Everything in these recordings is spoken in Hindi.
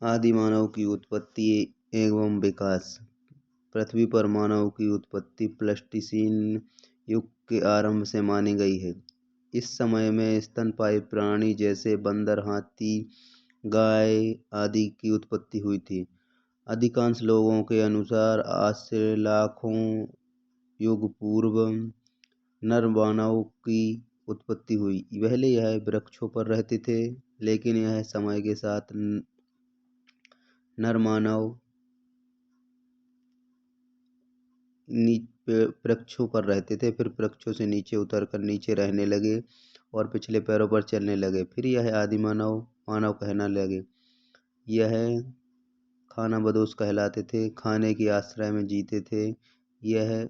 आदि मानव की उत्पत्ति एवं विकास। पृथ्वी पर मानव की उत्पत्ति प्लेस्टोसीन युग के आरंभ से मानी गई है। इस समय में स्तनपायी प्राणी जैसे बंदर, हाथी, गाय आदि की उत्पत्ति हुई थी। अधिकांश लोगों के अनुसार आज से लाखों युग पूर्व नर मानव की उत्पत्ति हुई। पहले यह वृक्षों पर रहते थे, लेकिन यह समय के साथ नर मानव वृक्षों पर रहते थे, फिर वृक्षों से नीचे उतरकर नीचे रहने लगे और पिछले पैरों पर चलने लगे। फिर यह आदि मानव मानव कहना लगे। यह खानाबदोश कहलाते थे, खाने के आश्रय में जीते थे। यह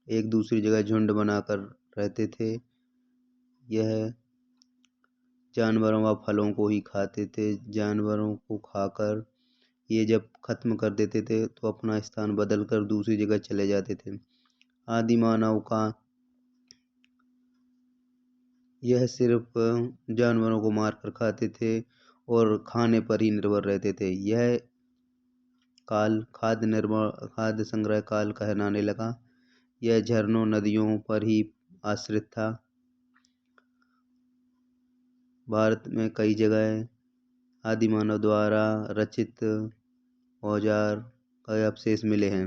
एक दूसरी जगह झुंड बनाकर रहते थे। यह जानवरों व फलों को ही खाते थे। जानवरों को खाकर ये जब खत्म कर देते थे तो अपना स्थान बदलकर दूसरी जगह चले जाते थे। आदि मानव का यह सिर्फ जानवरों को मारकर खाते थे और खाने पर ही निर्भर रहते थे। यह काल खाद्य संग्रह काल कहलाने लगा। यह झरनों, नदियों पर ही आश्रित था। भारत में कई जगह आदि मानव द्वारा रचित औजार का अवशेष मिले हैं।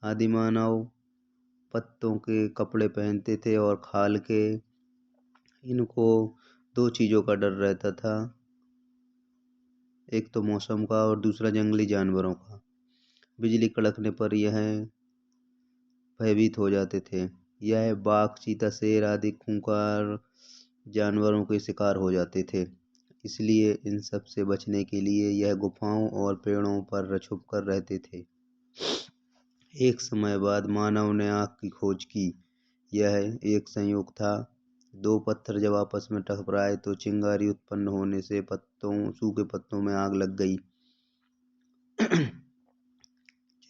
आदि मानव पत्तों के कपड़े पहनते थे और खाल के। इनको दो चीज़ों का डर रहता था, एक तो मौसम का और दूसरा जंगली जानवरों का। बिजली कड़कने पर यह भयभीत हो जाते थे। यह बाघ, चीता, शेर आदि खूंखार जानवरों के शिकार हो जाते थे। इसलिए इन सब से बचने के लिए यह गुफाओं और पेड़ों पर छुप कर रहते थे। एक समय बाद मानव ने आग की खोज की। यह एक संयोग था। दो पत्थर जब आपस में टकराए तो चिंगारी उत्पन्न होने से सूखे पत्तों में आग लग गई,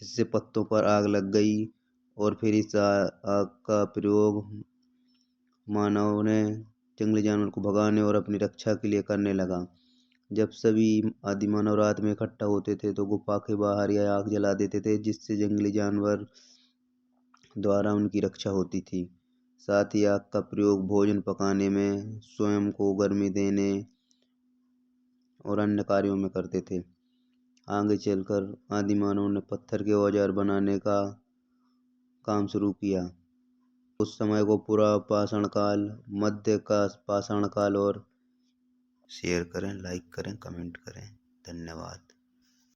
जिससे पत्तों पर आग लग गई। और फिर इस आग का प्रयोग मानव ने जंगली जानवर को भगाने और अपनी रक्षा के लिए करने लगा। जब सभी आदि मानव रात में इकट्ठा होते थे तो गुफा के बाहर यह आग जला देते थे, जिससे जंगली जानवर द्वारा उनकी रक्षा होती थी। साथ ही आग का प्रयोग भोजन पकाने में, स्वयं को गर्मी देने और अन्य कार्यों में करते थे। आगे चलकर आदि मानव ने पत्थर के औजार बनाने का काम शुरू किया। उस समय को पूरा पाषाण काल, मध्य का पाषाण काल और शेयर करें, लाइक करें, कमेंट करें। धन्यवाद।